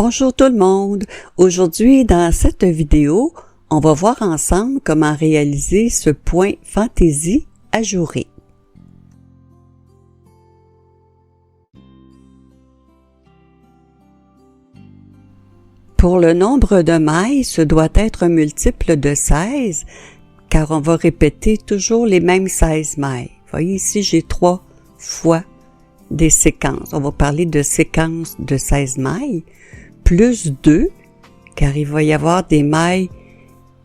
Bonjour tout le monde! Aujourd'hui, dans cette vidéo, on va voir ensemble comment réaliser ce point fantaisie ajouré. Pour le nombre de mailles, ce doit être un multiple de 16, car on va répéter toujours les mêmes 16 mailles. Vous voyez ici, j'ai 3 fois des séquences. On va parler de séquences de 16 mailles, plus 2, car il va y avoir des mailles,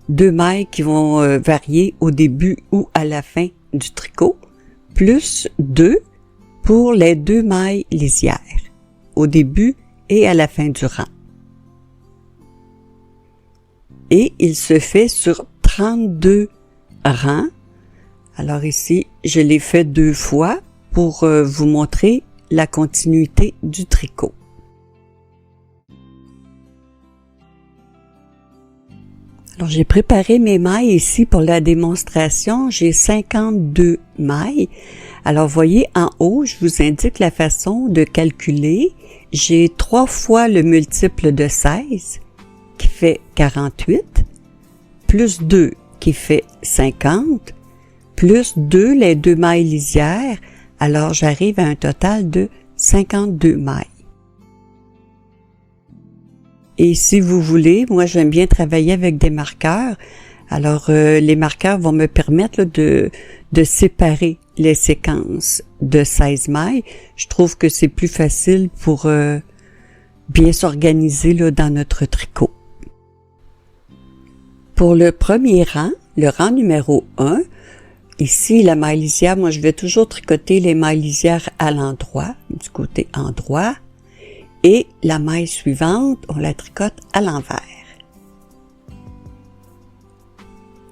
2 mailles qui vont varier au début ou à la fin du tricot, plus 2 pour les 2 mailles lisières, au début et à la fin du rang. Et il se fait sur 32 rangs. Alors ici, je l'ai fait 2 fois pour vous montrer la continuité du tricot. Alors, j'ai préparé mes mailles ici pour la démonstration. J'ai 52 mailles. Alors, voyez, en haut, je vous indique la façon de calculer. J'ai 3 fois le multiple de 16, qui fait 48, plus 2, qui fait 50, plus 2, les 2 mailles lisières. Alors, j'arrive à un total de 52 mailles. Et si vous voulez, moi j'aime bien travailler avec des marqueurs. Alors les marqueurs vont me permettre là, de séparer les séquences de 16 mailles. Je trouve que c'est plus facile pour bien s'organiser là, dans notre tricot. Pour le premier rang, le rang numéro 1, ici la maille lisière, moi je vais toujours tricoter les mailles lisières à l'endroit, du côté endroit. Et la maille suivante, on la tricote à l'envers.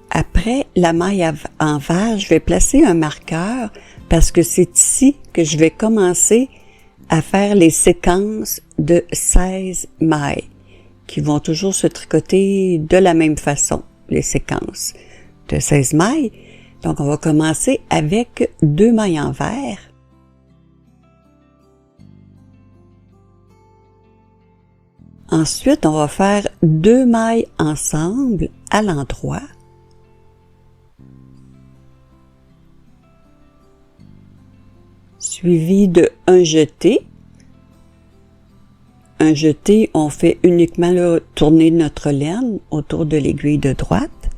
Après la maille à envers, je vais placer un marqueur parce que c'est ici que je vais commencer à faire les séquences de 16 mailles qui vont toujours se tricoter de la même façon, les séquences de 16 mailles. Donc, on va commencer avec 2 mailles envers. Ensuite, on va faire 2 mailles ensemble à l'endroit. Suivi de un jeté. Un jeté, on fait uniquement tourner notre laine autour de l'aiguille de droite.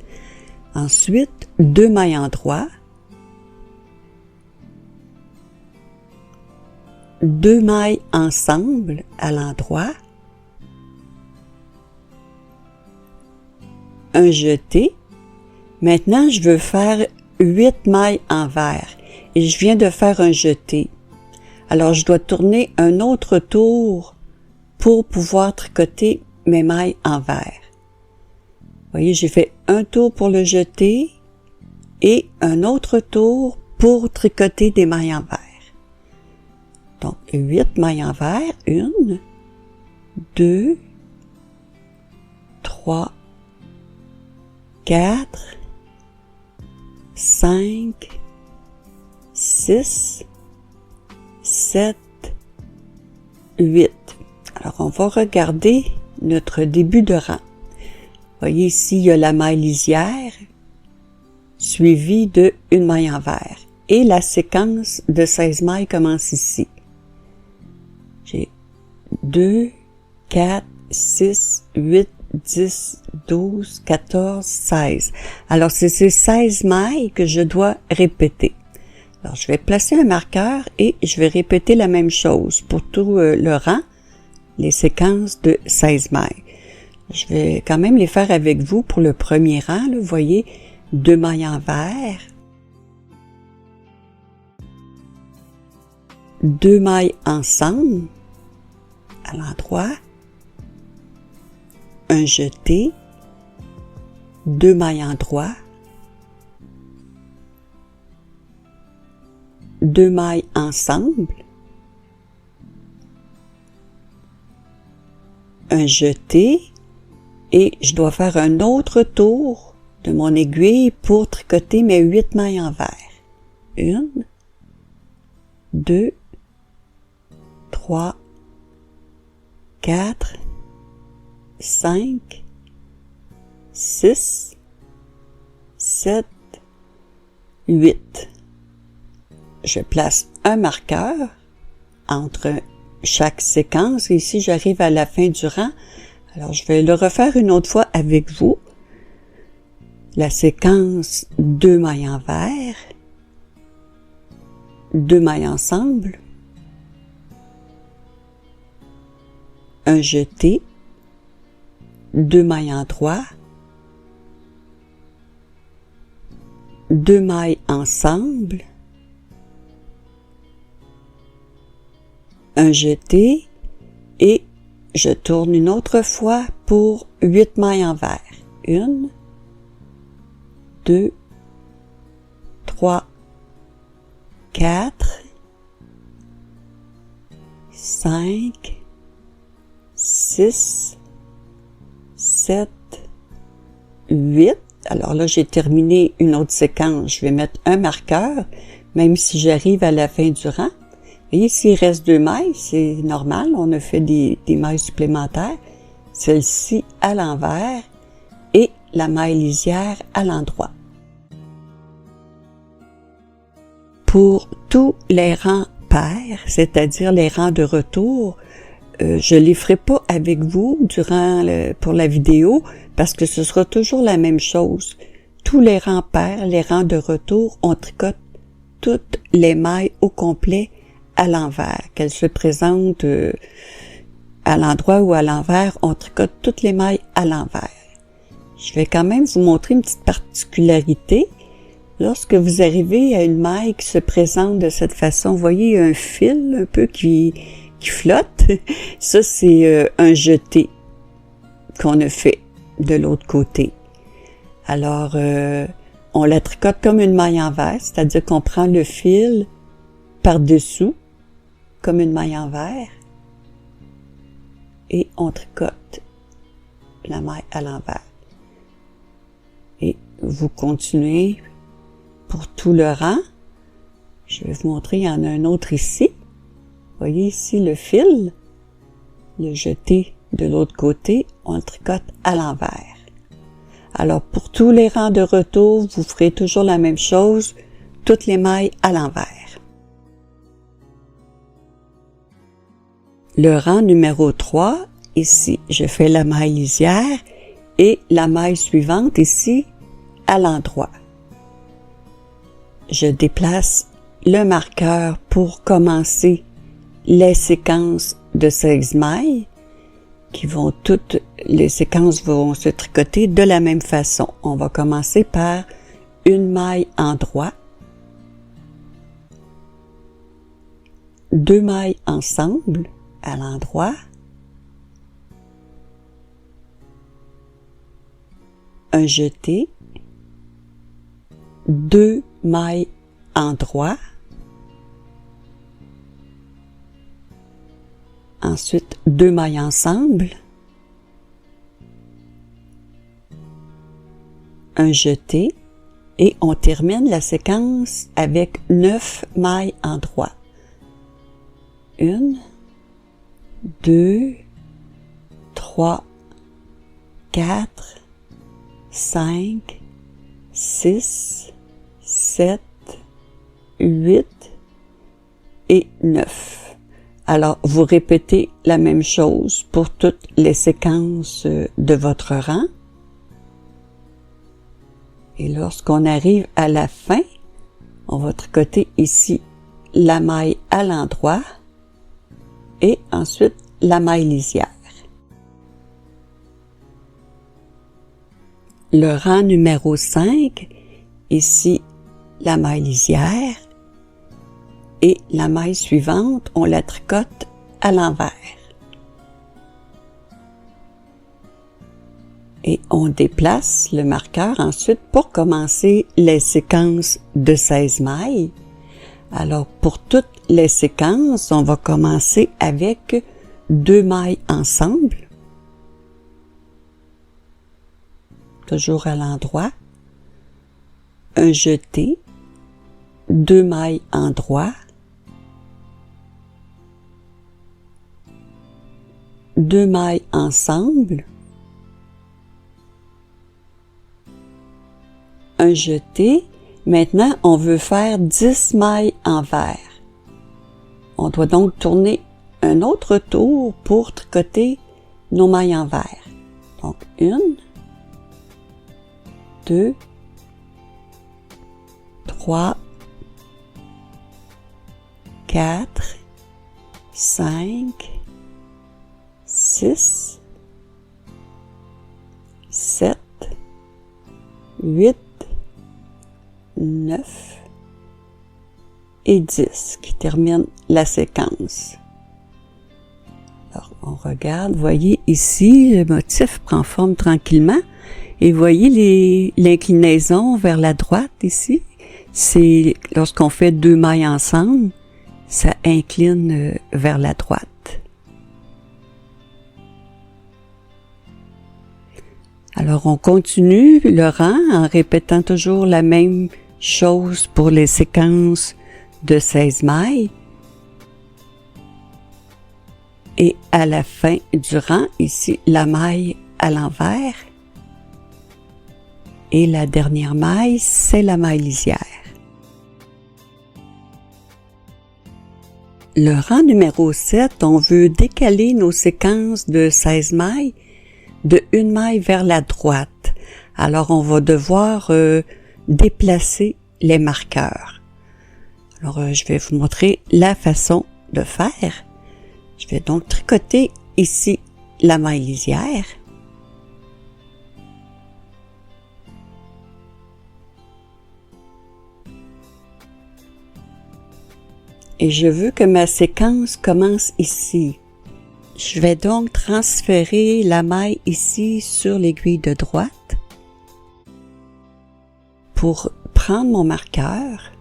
Ensuite, 2 mailles en droit. 2 mailles ensemble à l'endroit. Un jeté. Maintenant, je veux faire 8 mailles envers et je viens de faire un jeté. Alors, je dois tourner un autre tour pour pouvoir tricoter mes mailles envers. Vous voyez, j'ai fait un tour pour le jeté et un autre tour pour tricoter des mailles envers. Donc, 8 mailles envers, 1, 2, 3, 4, 5, 6, 7, 8. Alors, on va regarder notre début de rang. Vous voyez ici, il y a la maille lisière, suivie de une maille envers. Et la séquence de 16 mailles commence ici. J'ai 2, 4, 6, 8, 10, 12, 14, 16. Alors, c'est ces 16 mailles que je dois répéter. Alors, je vais placer un marqueur et je vais répéter la même chose pour tout le rang, les séquences de 16 mailles. Je vais quand même les faire avec vous pour le premier rang. Là, vous voyez, 2 mailles envers, 2 mailles ensemble à l'endroit, un jeté, 2 mailles en droit, 2 mailles ensemble, un jeté et je dois faire un autre tour de mon aiguille pour tricoter mes 8 mailles envers. 1, 2, 3, 4, 5, 6, 7, 8. Je place un marqueur entre chaque séquence. Ici, j'arrive à la fin du rang. Alors, je vais le refaire une autre fois avec vous. La séquence 2 mailles envers, 2 mailles ensemble, un jeté, 2 mailles endroit, 2 mailles ensemble, un jeté et je tourne une autre fois pour 8 mailles envers. 1, 2, 3, 4, 5, 6, 7, 8. Alors là, j'ai terminé une autre séquence. Je vais mettre un marqueur, même si j'arrive à la fin du rang. Vous voyez, s'il reste 2 mailles, c'est normal. On a fait des mailles supplémentaires. Celle-ci à l'envers et la maille lisière à l'endroit. Pour tous les rangs pairs, c'est-à-dire les rangs de retour, je les ferai pas avec vous pour la vidéo parce que ce sera toujours la même chose. Tous les rangs pairs, les rangs de retour, on tricote toutes les mailles au complet à l'envers, qu'elles se présentent à l'endroit ou à l'envers, on tricote toutes les mailles à l'envers. Je vais quand même vous montrer une petite particularité. Lorsque vous arrivez à une maille qui se présente de cette façon, vous voyez un fil un peu qui flotte. Ça, c'est un jeté qu'on a fait de l'autre côté. Alors, on la tricote comme une maille envers, c'est-à-dire qu'on prend le fil par-dessous, comme une maille envers, et on tricote la maille à l'envers. Et vous continuez pour tout le rang. Je vais vous montrer, il y en a un autre ici. Vous voyez ici le fil, le jeté de l'autre côté, on le tricote à l'envers. Alors pour tous les rangs de retour, vous ferez toujours la même chose, toutes les mailles à l'envers. Le rang numéro 3, ici, je fais la maille lisière et la maille suivante ici à l'endroit. Je déplace le marqueur pour commencer les séquences de 16 mailles toutes les séquences vont se tricoter de la même façon. On va commencer par une maille endroit, 2 mailles ensemble à l'endroit, un jeté, 2 mailles endroit, ensuite 2 mailles ensemble, un jeté et on termine la séquence avec 9 mailles endroit. 1, 2, 3, 4, 5, 6, 7, 8 et 9. Alors, vous répétez la même chose pour toutes les séquences de votre rang. Et lorsqu'on arrive à la fin, on va tricoter ici la maille à l'endroit et ensuite la maille lisière. Le rang numéro 5, ici la maille lisière et la maille suivante, on la tricote à l'envers. Et on déplace le marqueur ensuite pour commencer les séquences de 16 mailles. Alors, pour toutes les séquences, on va commencer avec 2 mailles ensemble, toujours à l'endroit, un jeté, 2 mailles endroit, 2 mailles ensemble, un jeté. Maintenant, on veut faire 10 mailles envers. On doit donc tourner un autre tour pour tricoter nos mailles envers. Donc, 1, 2, 3, 4, 5, 6, 7, 8, 9 et 10 qui terminent la séquence. Alors, on regarde, voyez ici, le motif prend forme tranquillement et voyez l'inclinaison vers la droite ici. C'est lorsqu'on fait 2 mailles ensemble, ça incline vers la droite. Alors, on continue le rang en répétant toujours la même chose pour les séquences de 16 mailles. Et à la fin du rang, ici, la maille à l'envers. Et la dernière maille, c'est la maille lisière. Le rang numéro 7, on veut décaler nos séquences de 16 mailles de une maille vers la droite. Alors, on va devoir déplacer les marqueurs. Alors, je vais vous montrer la façon de faire. Je vais donc tricoter ici la maille lisière. Et je veux que ma séquence commence ici. Je vais donc transférer la maille ici sur l'aiguille de droite pour prendre mon marqueur,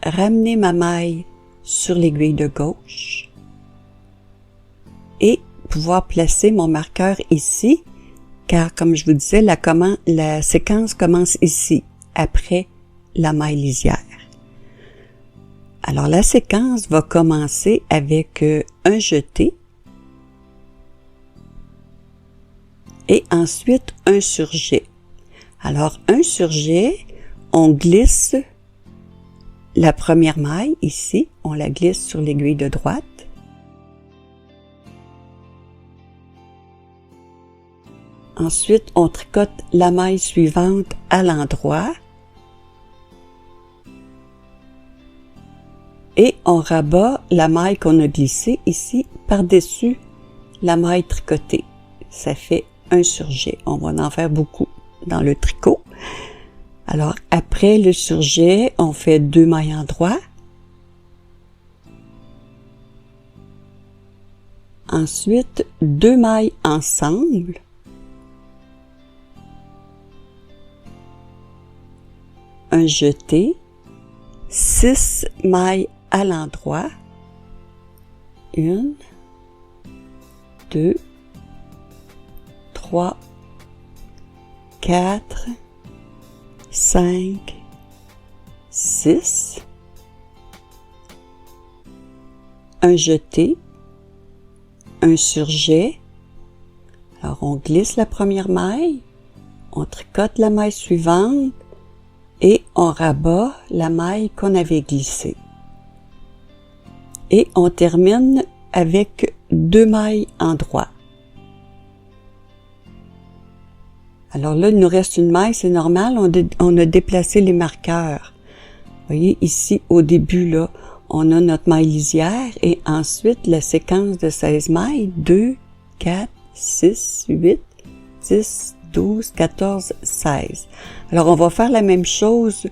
ramener ma maille sur l'aiguille de gauche et pouvoir placer mon marqueur ici, car comme je vous disais, la séquence commence ici, après la maille lisière. Alors la séquence va commencer avec un jeté et ensuite un surjet. Alors un surjet, on glisse la première maille ici, on la glisse sur l'aiguille de droite. Ensuite, on tricote la maille suivante à l'endroit et on rabat la maille qu'on a glissée ici par-dessus la maille tricotée. Ça fait un surjet. On va en faire beaucoup dans le tricot. Alors, après le surjet, on fait 2 mailles en droit. Ensuite, 2 mailles ensemble. Un jeté. 6 mailles à l'endroit. 1, 2, 3, 4, 5, 6, un jeté, un surjet. Alors on glisse la première maille, on tricote la maille suivante et on rabat la maille qu'on avait glissée. Et on termine avec 2 mailles en droit. Alors là, il nous reste une maille, c'est normal, on a déplacé les marqueurs. Vous voyez, ici, au début, là, on a notre maille lisière et ensuite la séquence de 16 mailles, 2, 4, 6, 8, 10, 12, 14, 16. Alors, on va faire la même chose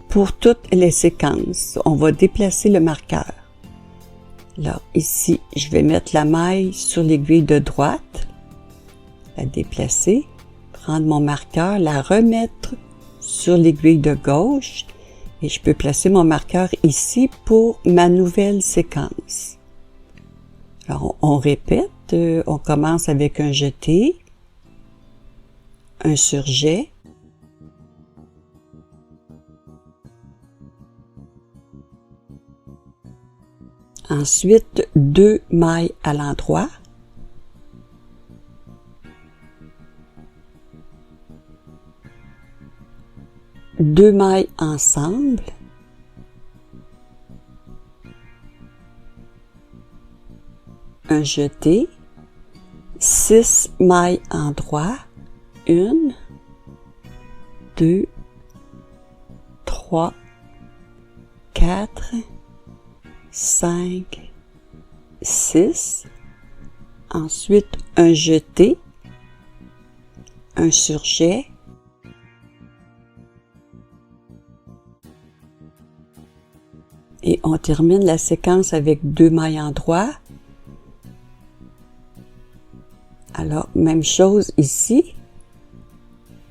pour toutes les séquences. On va déplacer le marqueur. Alors, ici, je vais mettre la maille sur l'aiguille de droite, la déplacer, prendre mon marqueur, la remettre sur l'aiguille de gauche et je peux placer mon marqueur ici pour ma nouvelle séquence. Alors, on répète, on commence avec un jeté, un surjet, ensuite 2 mailles à l'endroit, 2 mailles ensemble, un jeté, 6 mailles endroit, 1, 2, 3, 4, 5, 6, ensuite un jeté, un surjet, et on termine la séquence avec 2 mailles endroit. Alors, même chose ici,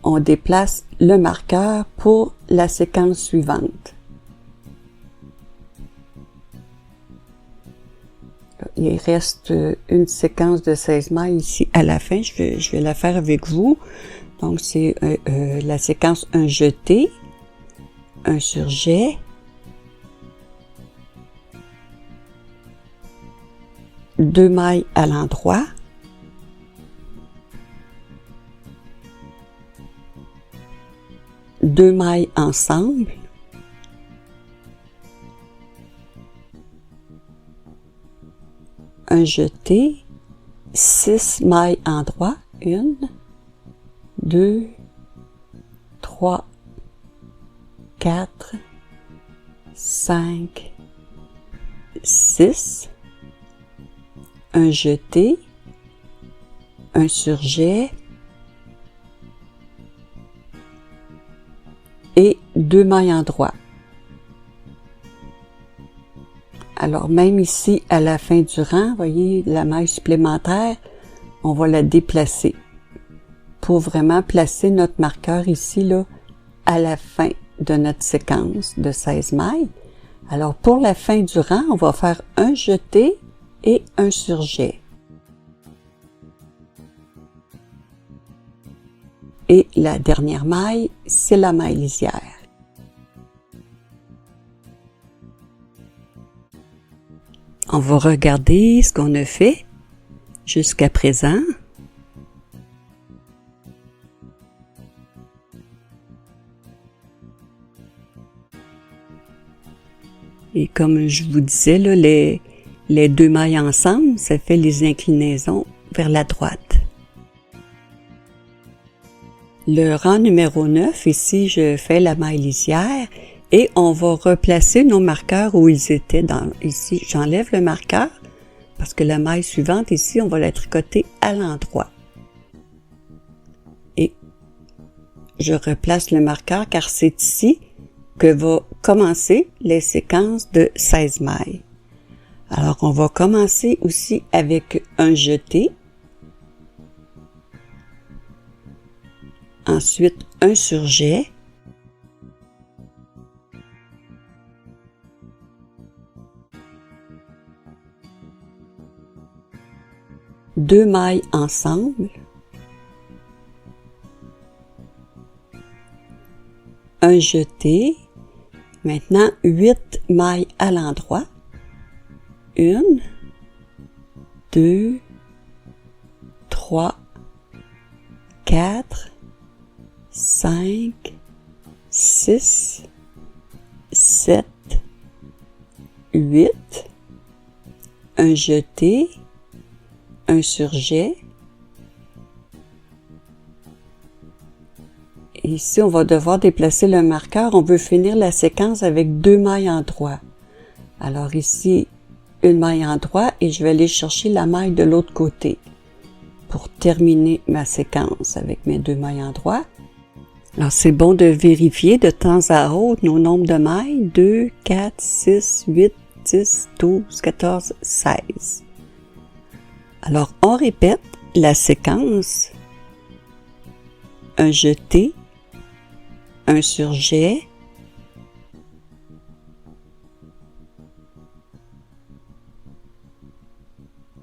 on déplace le marqueur pour la séquence suivante. Il reste une séquence de 16 mailles ici à la fin, je vais la faire avec vous. Donc, c'est la séquence un jeté, un surjet, deux mailles à l'endroit, deux mailles ensemble, un jeté, 6 mailles endroit, 1, 2, 3, 4, 5, 6, un jeté, un surjet et 2 mailles endroit. Alors même ici à la fin du rang, voyez la maille supplémentaire, on va la déplacer pour vraiment placer notre marqueur ici là à la fin de notre séquence de 16 mailles. Alors pour la fin du rang, on va faire un jeté et un surjet. Et la dernière maille, c'est la maille lisière. On va regarder ce qu'on a fait jusqu'à présent. Et comme je vous disais, là, les deux mailles ensemble, ça fait les inclinaisons vers la droite. Le rang numéro 9, ici, je fais la maille lisière et on va replacer nos marqueurs où ils étaient. Ici, j'enlève le marqueur parce que la maille suivante, ici, on va la tricoter à l'endroit. Et je replace le marqueur car c'est ici que va commencer les séquences de 16 mailles. Alors, on va commencer aussi avec un jeté. Ensuite, un surjet. Deux mailles ensemble. Un jeté. Maintenant, 8 mailles à l'endroit. 1, 2, 3, 4, 5, 6, 7, 8, un jeté, un surjet. Et ici, on va devoir déplacer le marqueur. On veut finir la séquence avec 2 mailles endroit. Alors ici, une maille endroit et je vais aller chercher la maille de l'autre côté pour terminer ma séquence avec mes 2 mailles endroit. Alors, c'est bon de vérifier de temps à autre nos nombres de mailles. 2, 4, 6, 8, 10, 12, 14, 16. Alors, on répète la séquence. Un jeté, un surjet,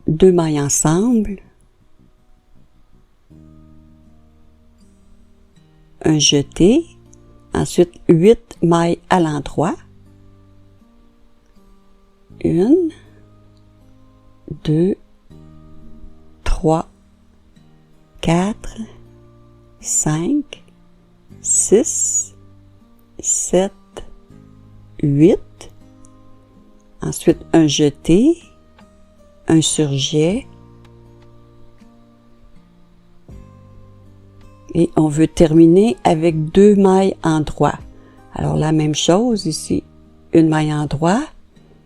deux mailles ensemble, un jeté, ensuite 8 mailles à l'endroit, 1, 2, 3, 4, 5, 6, 7, 8. Ensuite, un jeté, un surjet. Et on veut terminer avec 2 mailles endroits. Alors, la même chose ici, une maille endroit.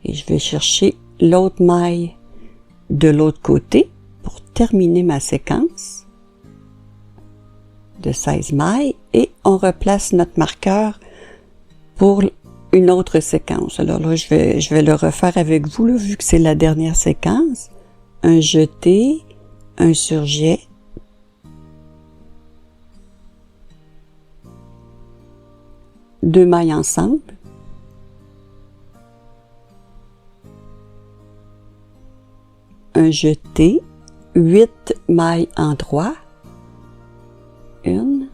Et je vais chercher l'autre maille de l'autre côté pour terminer ma séquence de 16 mailles. Et on replace notre marqueur pour une autre séquence. Alors là, je vais le refaire avec vous, là, vu que c'est la dernière séquence. Un jeté, un surjet. Deux mailles ensemble. Un jeté, 8 mailles endroits. 1,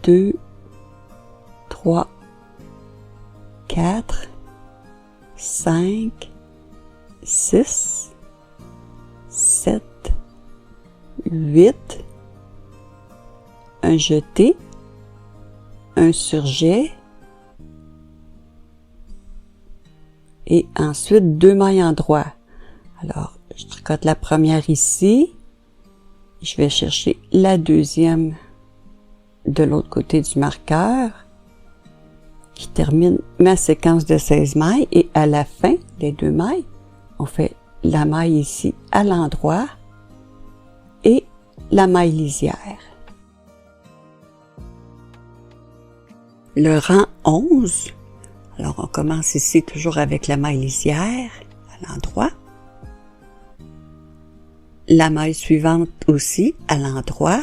2, 3, 4, 5, 6, 7, 8, un jeté, un surjet et ensuite 2 mailles endroits. Alors, je tricote la première ici, je vais chercher la deuxième de l'autre côté du marqueur qui termine ma séquence de 16 mailles et à la fin des 2 mailles, on fait la maille ici à l'endroit et la maille lisière. Le rang 11, alors on commence ici toujours avec la maille lisière à l'endroit. La maille suivante aussi à l'endroit.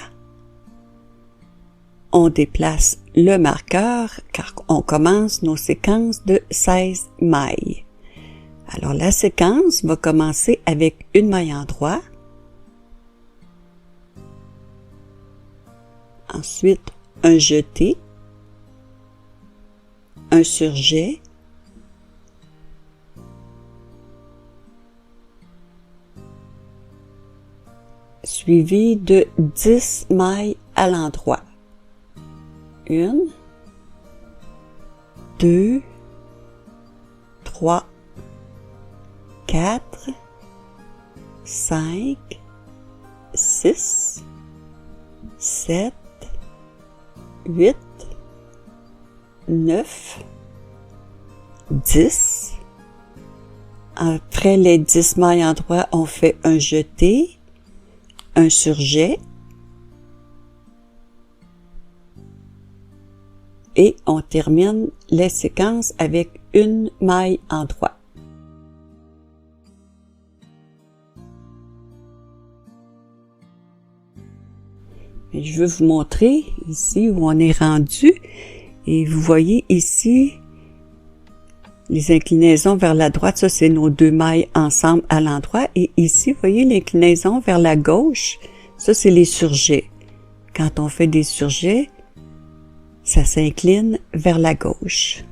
On déplace le marqueur car on commence nos séquences de 16 mailles. Alors la séquence va commencer avec une maille endroit. Ensuite, un jeté, un surjet, suivi de 10 mailles à l'endroit. 1, 2, 3, 4, 5, 6, 7, 8, 9, 10. Après les 10 mailles endroits, on fait un jeté, un surjet et on termine les séquences avec une maille endroit. Et je veux vous montrer ici où on est rendu et vous voyez ici les inclinaisons vers la droite, ça c'est nos 2 mailles ensemble à l'endroit et ici vous voyez l'inclinaison vers la gauche, ça c'est les surjets. Quand on fait des surjets, ça s'incline vers la gauche.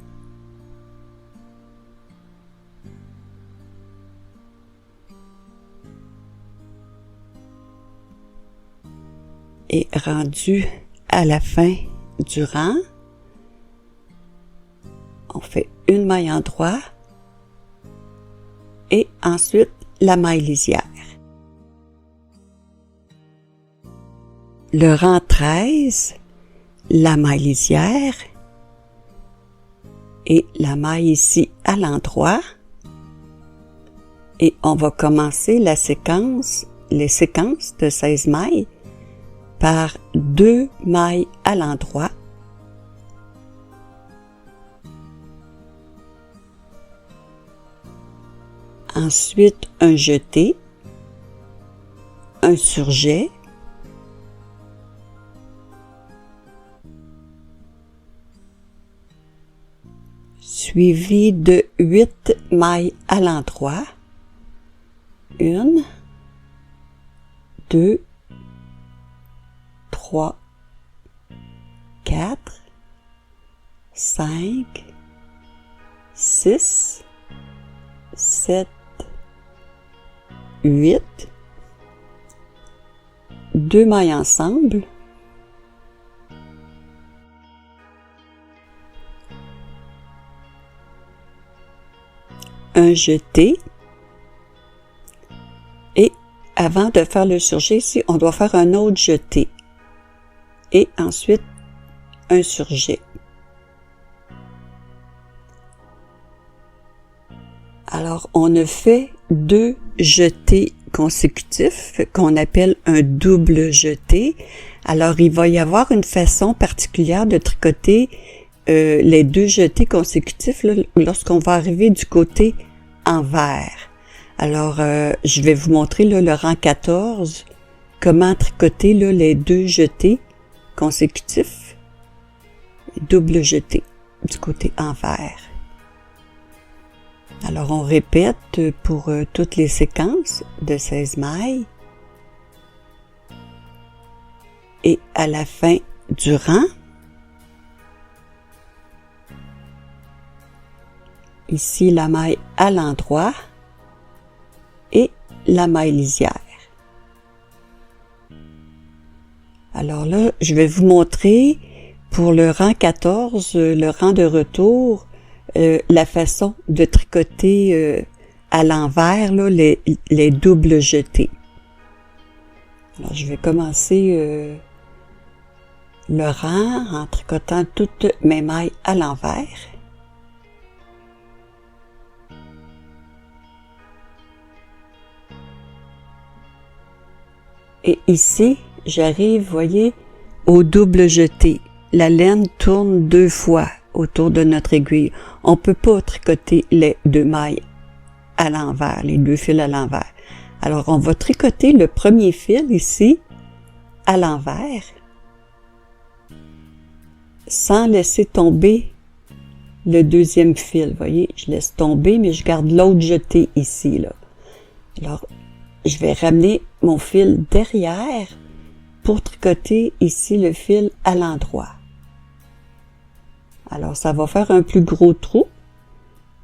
Et rendu à la fin du rang, on fait une maille endroit et ensuite la maille lisière. Le rang 13, la maille lisière et la maille ici à l'endroit. Et on va commencer la séquence, les séquences de 16 mailles par 2 mailles à l'endroit. Ensuite, un jeté, un surjet, suivi de 8 mailles à l'endroit. 1, 2, 3, 4, 5, 6, 7, 8, 2 mailles ensemble, un jeté. Et avant de faire le surjet ici, on doit faire un autre jeté. Et ensuite, un surjet. Alors, on a fait 2 jetés consécutifs qu'on appelle un double jeté. Alors, il va y avoir une façon particulière de tricoter les 2 jetés consécutifs là, lorsqu'on va arriver du côté envers. Alors, je vais vous montrer là, le rang 14, comment tricoter là, les 2 jetés consécutifs, double jeté du côté envers. Alors, on répète pour toutes les séquences de 16 mailles. Et à la fin du rang, ici la maille à l'endroit et la maille lisière. Alors là, je vais vous montrer pour le rang 14, le rang de retour, la façon de tricoter à l'envers là, les doubles jetés. Alors, je vais commencer le rang en tricotant toutes mes mailles à l'envers. Et ici, j'arrive, voyez, au double jeté. La laine tourne 2 fois autour de notre aiguille. On peut pas tricoter les 2 mailles à l'envers, les 2 fils à l'envers. Alors, on va tricoter le premier fil ici à l'envers sans laisser tomber le deuxième fil. Vous voyez, je laisse tomber, mais je garde l'autre jeté ici, là. Alors, je vais ramener mon fil derrière pour tricoter ici le fil à l'endroit. Alors, ça va faire un plus gros trou,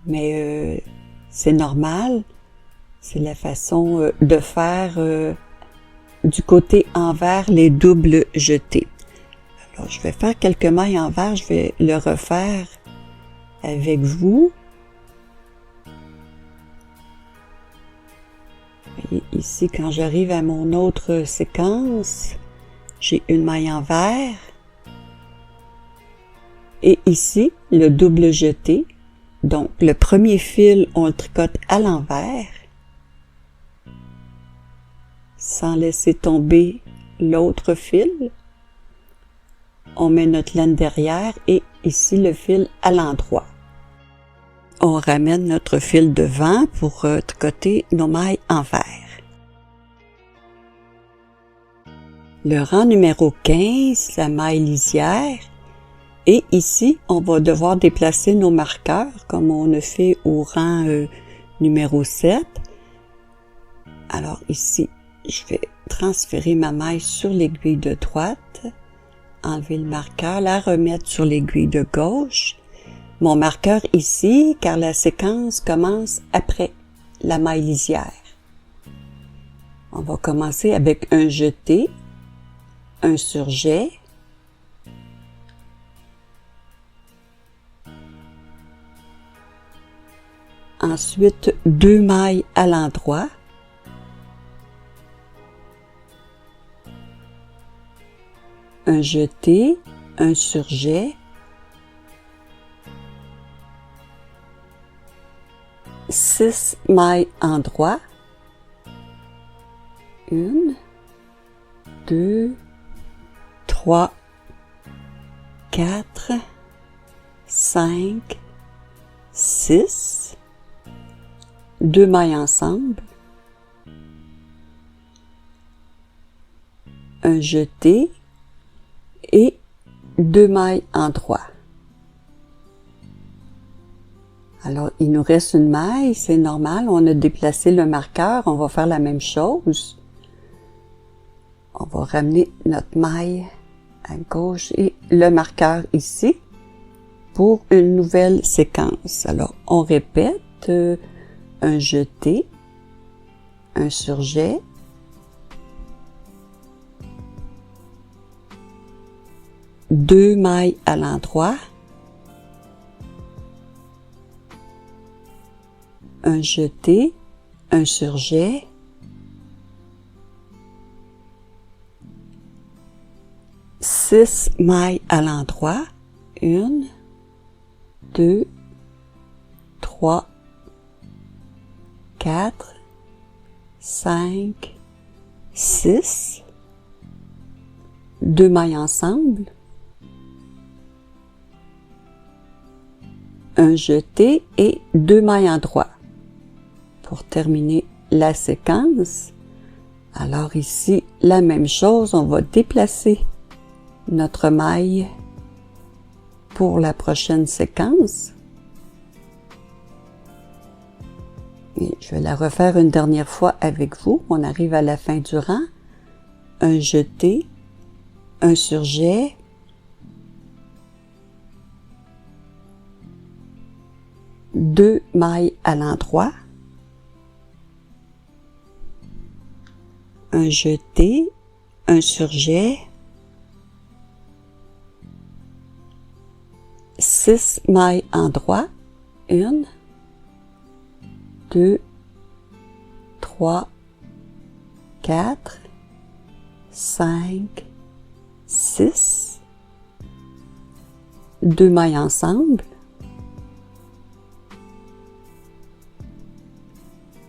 mais c'est normal. C'est la façon de faire du côté envers les doubles jetés. Alors, je vais faire quelques mailles envers, je vais le refaire avec vous. Voyez, ici, quand j'arrive à mon autre séquence, j'ai une maille envers. Et ici, le double jeté. Donc, le premier fil, on le tricote à l'envers, sans laisser tomber l'autre fil. On met notre laine derrière et ici le fil à l'endroit. On ramène notre fil devant pour tricoter nos mailles envers. Le rang numéro 15, la maille lisière. Et ici, on va devoir déplacer nos marqueurs comme on a fait au rang numéro 7. Alors ici, je vais transférer ma maille sur l'aiguille de droite, enlever le marqueur, la remettre sur l'aiguille de gauche. Mon marqueur ici, car la séquence commence après la maille lisière. On va commencer avec un jeté, un surjet, ensuite 2 mailles à l'endroit, un jeté, un surjet, 6 mailles endroit, 1, 2, 3, 4, 5, 6, 2 mailles ensemble, un jeté et 2 mailles endroit. Alors, il nous reste une maille, c'est normal, on a déplacé le marqueur, on va faire la même chose. On va ramener notre maille à gauche et le marqueur ici pour une nouvelle séquence. Alors, on répète un jeté, un surjet, deux mailles à l'endroit, un jeté, un surjet, six mailles à l'endroit, 1, 2, 3, 4, 5, 6, 2 mailles ensemble, un jeté et 2 mailles en droit. Pour terminer la séquence, alors ici, la même chose, on va déplacer notre maille pour la prochaine séquence. Et je vais la refaire une dernière fois avec vous. On arrive à la fin du rang. Un jeté, un surjet, deux mailles à l'endroit, un jeté, un surjet, 6 mailles en droit, 1, 2, 3, 4, 5, 6, 2 mailles ensemble,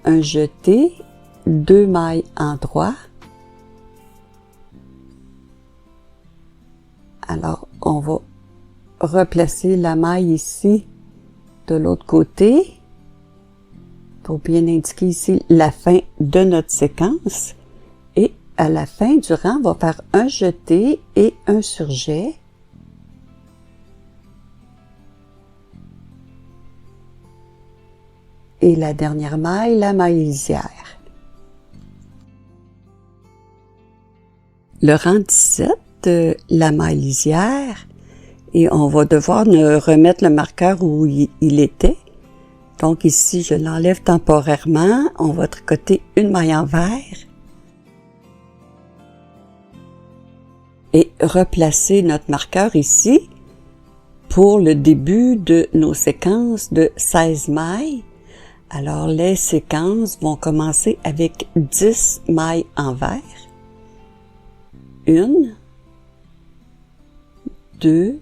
un jeté, 2 mailles en droit. Alors, on va replacer la maille ici de l'autre côté pour bien indiquer ici la fin de notre séquence. Et à la fin du rang, on va faire un jeté et un surjet. Et la dernière maille, la maille lisière. Le rang 17, la maille lisière, et on va devoir remettre le marqueur où il était. Donc ici, je l'enlève temporairement. On va tricoter une maille envers et replacer notre marqueur ici pour le début de nos séquences de 16 mailles. Alors, les séquences vont commencer avec 10 mailles envers. 1, 2,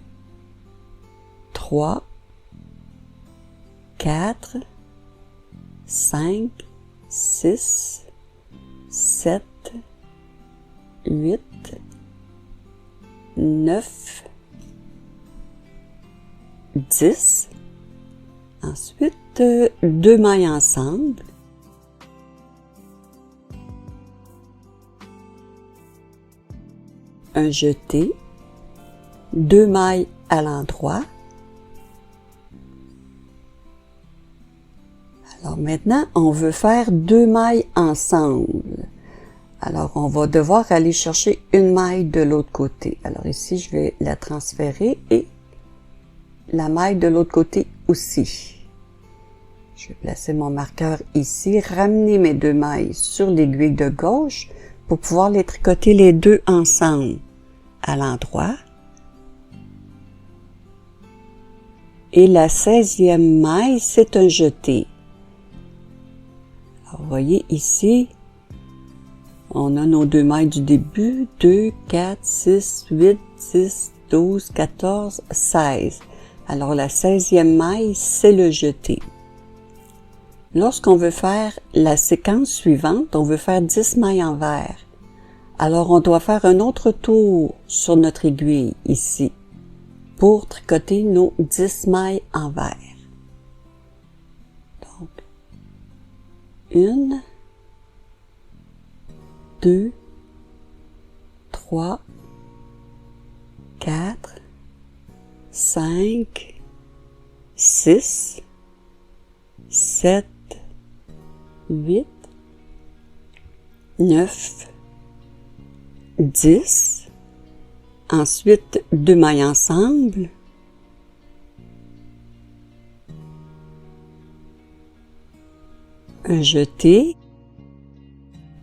3, 4, 5, 6, 7, 8, 9, 10. Ensuite, 2 mailles ensemble. Un jeté, 2 mailles à l'endroit. Alors maintenant, on veut faire 2 mailles ensemble. Alors, on va devoir aller chercher une maille de l'autre côté. Alors ici, je vais la transférer et la maille de l'autre côté aussi. Je vais placer mon marqueur ici, ramener mes 2 mailles sur l'aiguille de gauche pour pouvoir les tricoter les deux ensemble à l'endroit. Et la 16e maille, c'est un jeté. Alors, vous voyez ici, on a nos 2 mailles du début, 2, 4, 6, 8, 10, 12, 14, 16. Alors, la 16e maille, c'est le jeté. Lorsqu'on veut faire la séquence suivante, on veut faire 10 mailles envers. Alors, on doit faire un autre tour sur notre aiguille, ici, pour tricoter nos 10 mailles envers. Donc, 1, 2, 3, 4, 5, 6, 7, 8, 9, 10. Ensuite, 2 mailles ensemble. Un jeté.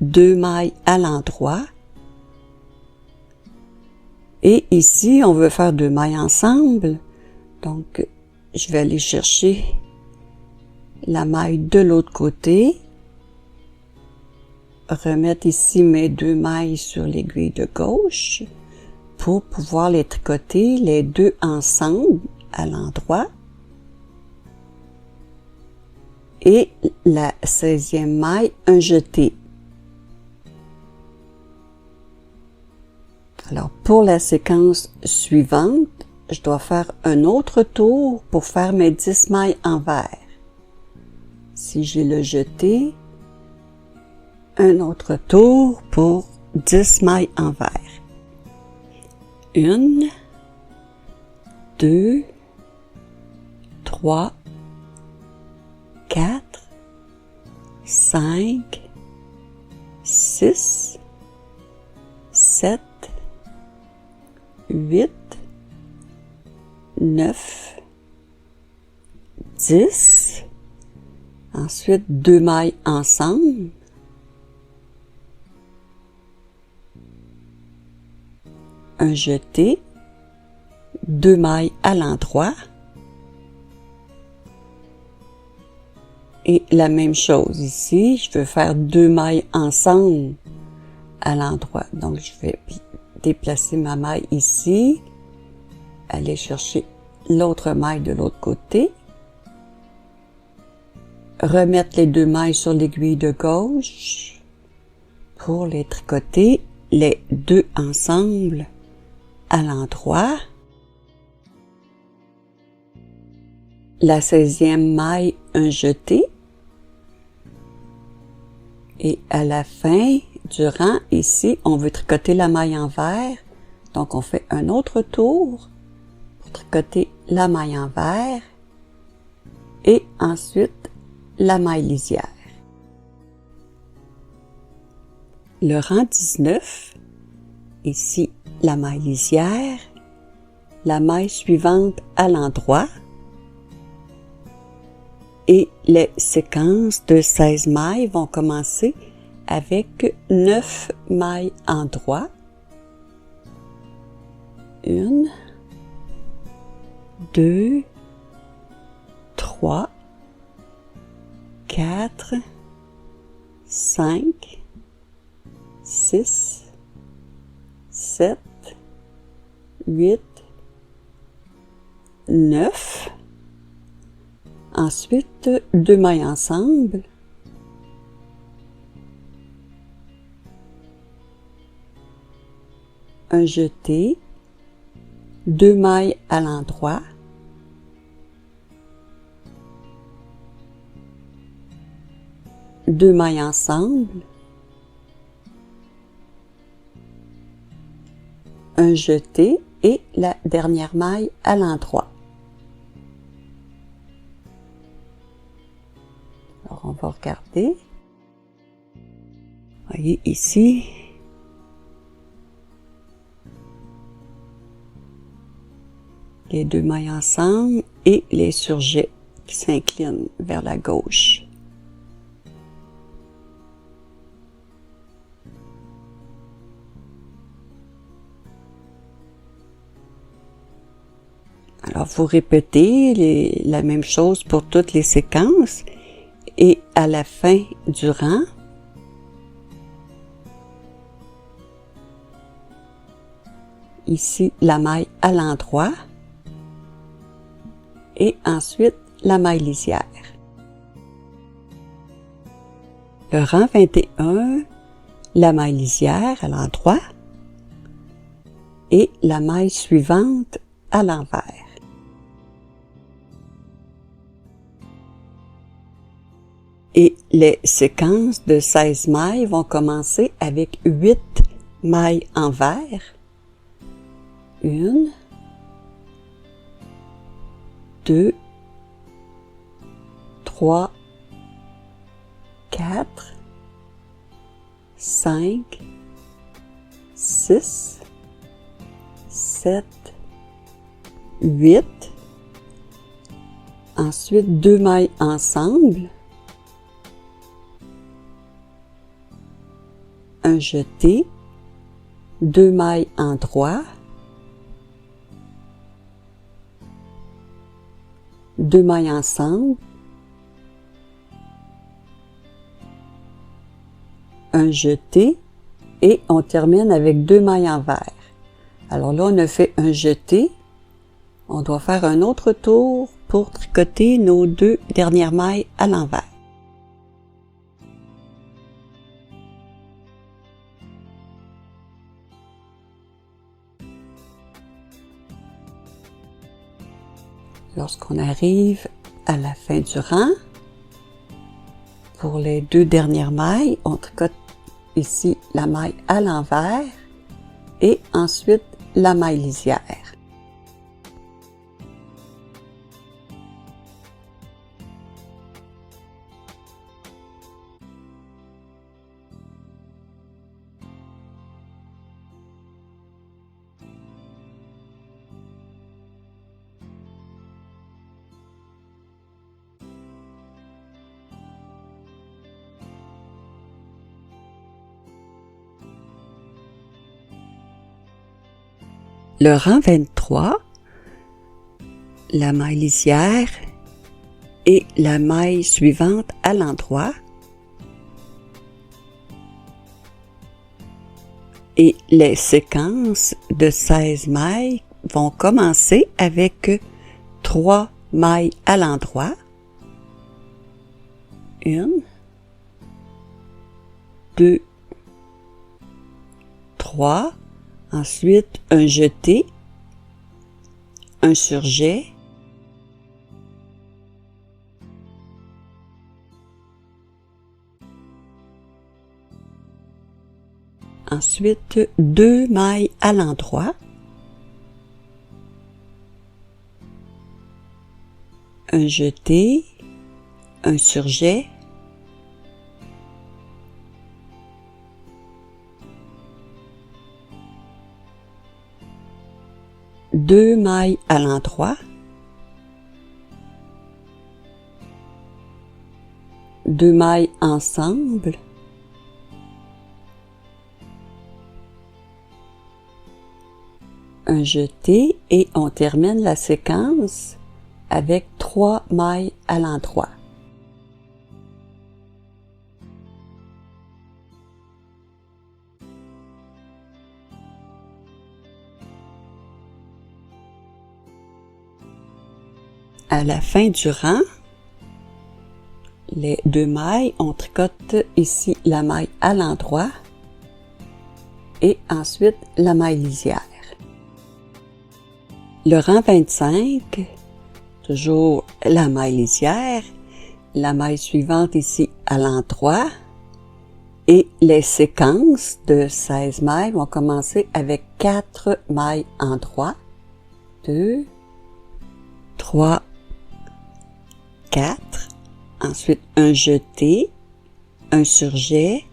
2 mailles à l'endroit. Et ici, on veut faire 2 mailles ensemble. Donc, je vais aller chercher la maille de l'autre côté, remettre ici mes 2 mailles sur l'aiguille de gauche pour pouvoir les tricoter les deux ensemble à l'endroit. Et la 16e maille, un jeté. Alors, pour la séquence suivante, je dois faire un autre tour pour faire mes 10 mailles envers. Si j'ai le jeté, un autre tour pour 10 mailles envers. 1, 2, 3, 4, 5, 6, 7, 8, 9, 10. Ensuite, 2 mailles ensemble. Un jeté. 2 mailles à l'endroit. Et la même chose ici, je veux faire 2 mailles ensemble à l'endroit. Donc, je vais déplacer ma maille ici, aller chercher l'autre maille de l'autre côté, remettre les 2 mailles sur l'aiguille de gauche pour les tricoter les 2 ensemble à l'endroit. La 16e maille, un jeté. Et à la fin du rang, ici, on veut tricoter la maille envers. Donc, on fait un autre tour pour tricoter la maille envers. Et ensuite, la maille lisière. Le rang 19, ici, la maille lisière. La maille suivante à l'endroit. Et les séquences de 16 mailles vont commencer avec 9 mailles en droit. 1, 2, 3, 4, 5, 6, 7, 8, 9. Ensuite, 2 mailles ensemble. Un jeté. 2 mailles à l'endroit. Deux mailles ensemble. Un jeté et la dernière maille à l'endroit. Alors, on va regarder. Voyez ici. Les 2 mailles ensemble et les surjets qui s'inclinent vers la gauche. Alors, vous répétez la même chose pour toutes les séquences. Et à la fin du rang, ici la maille à l'endroit et ensuite la maille lisière. Le rang 21, la maille lisière à l'endroit et la maille suivante à l'envers. Et les séquences de 16 mailles vont commencer avec 8 mailles envers. 1, 2, 3, 4, 5, 6, 7, 8. Ensuite, 2 mailles ensemble. Un jeté, 2 mailles en droit, 2 mailles ensemble, un jeté et on termine avec 2 mailles envers. Alors là, on a fait un jeté. On doit faire un autre tour pour tricoter nos 2 dernières mailles à l'envers. Lorsqu'on arrive à la fin du rang, pour les 2 dernières mailles, on tricote ici la maille à l'envers et ensuite la maille lisière. Le rang 23, la maille lisière et la maille suivante à l'endroit et les séquences de 16 mailles vont commencer avec 3 mailles à l'endroit, 1, 2, 3, ensuite un jeté, un surjet, ensuite 2 mailles à l'endroit, un jeté, un surjet, deux mailles à l'endroit, deux mailles ensemble, un jeté et on termine la séquence avec 3 mailles à l'endroit. À la fin du rang, les 2 mailles, on tricote ici la maille à l'endroit et ensuite la maille lisière. Le rang 25, toujours la maille lisière, la maille suivante ici à l'endroit et les séquences de 16 mailles vont commencer avec 4 mailles endroit, 2, 3, 4, ensuite un jeté, un surjet,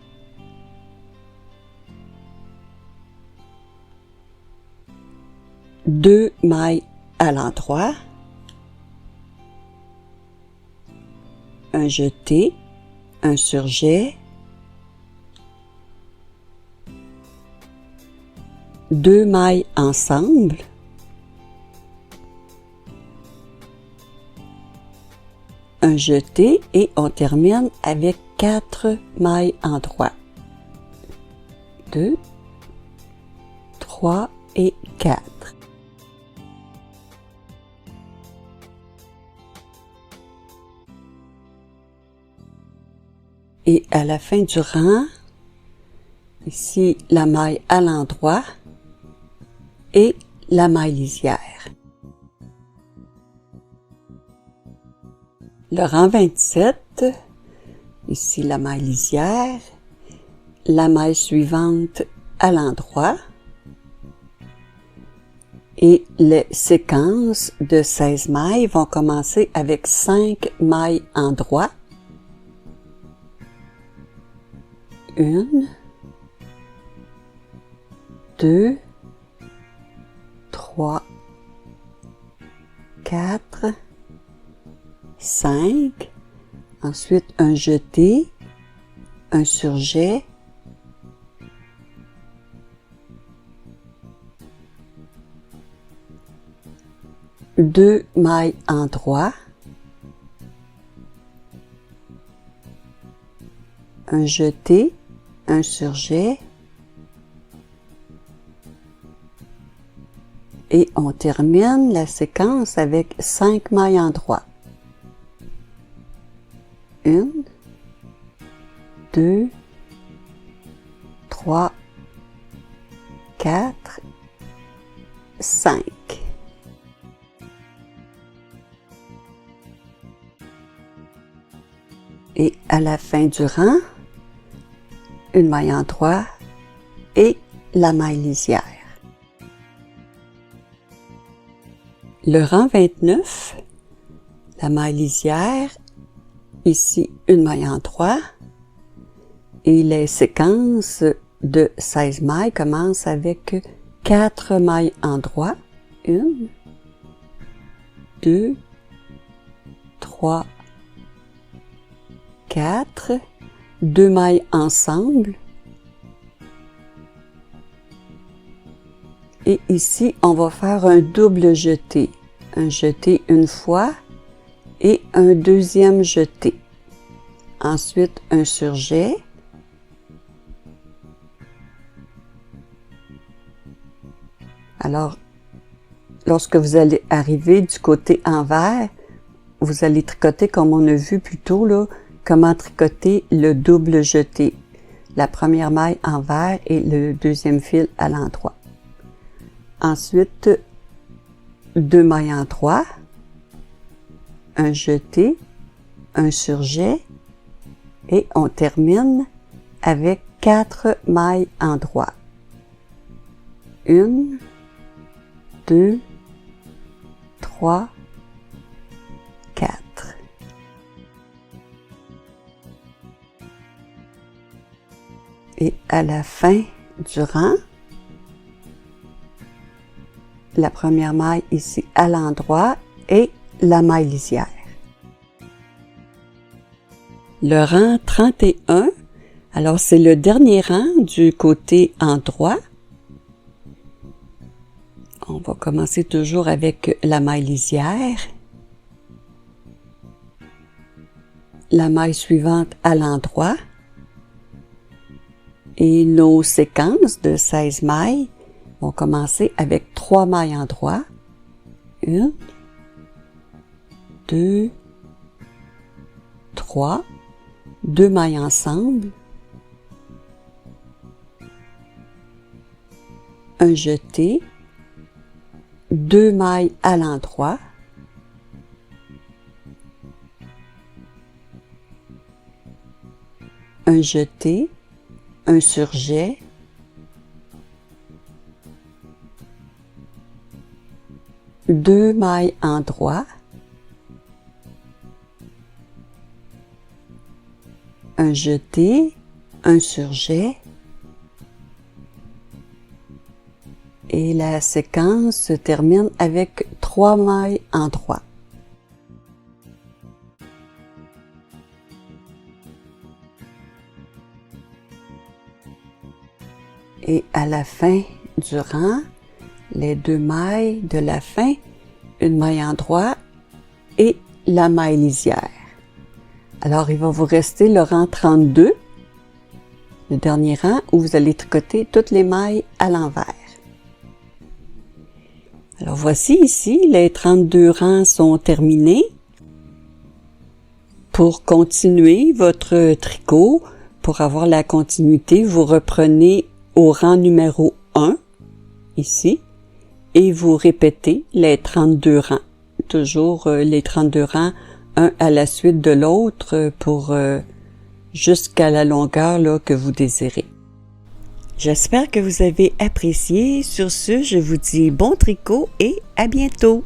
deux mailles à l'endroit, un jeté, un surjet, deux mailles ensemble, un jeté et on termine avec 4 mailles endroit. 2, 3 et 4. Et à la fin du rang, ici la maille à l'endroit et la maille lisière. Le rang 27, ici la maille lisière, la maille suivante à l'endroit et les séquences de 16 mailles vont commencer avec 5 mailles endroit, 1, 2, 3, 4, 5, ensuite un jeté, un surjet, deux mailles endroit, un jeté, un surjet et on termine la séquence avec 5 mailles en droit. 1, 2, 3, 4, 5. Et à la fin du rang, une maille en droit et la maille lisière. Le rang 29, la maille lisière, ici une maille en droit, et les séquences de 16 mailles commencent avec 4 mailles en droit, 1, 2, 3, 4, 2 mailles ensemble, et ici on va faire un double jeté, un jeté une fois et un deuxième jeté, ensuite un surjet, alors lorsque vous allez arriver du côté envers, vous allez tricoter comme on a vu plus tôt là, comment tricoter le double jeté, la première maille envers et le deuxième fil à l'endroit. Ensuite, 2 mailles en droit, un jeté, un surjet et on termine avec 4 mailles en droit. 1, 2, 3, 4. Et à la fin du rang, la première maille ici à l'endroit et la maille lisière. Le rang 31, alors c'est le dernier rang du côté endroit. On va commencer toujours avec la maille lisière. La maille suivante à l'endroit. Et nos séquences de 16 mailles vont commencer avec 3 mailles en droit. 1, 2, 3, 2 mailles ensemble, un jeté, 2 mailles à l'endroit, un jeté, un surjet, deux mailles en droit, un jeté, un surjet, et la séquence se termine avec 3 mailles en droit. Et à la fin du rang, les 2 mailles de la fin, une maille en droit et la maille lisière. Alors, il va vous rester le rang 32, le dernier rang où vous allez tricoter toutes les mailles à l'envers. Alors, voici ici, les 32 rangs sont terminés. Pour continuer votre tricot, pour avoir la continuité, vous reprenez au rang numéro 1, ici, et vous répétez les 32 rangs. Toujours les 32 rangs, un à la suite de l'autre, pour jusqu'à la longueur là, que vous désirez. J'espère que vous avez apprécié. Sur ce, je vous dis bon tricot et à bientôt!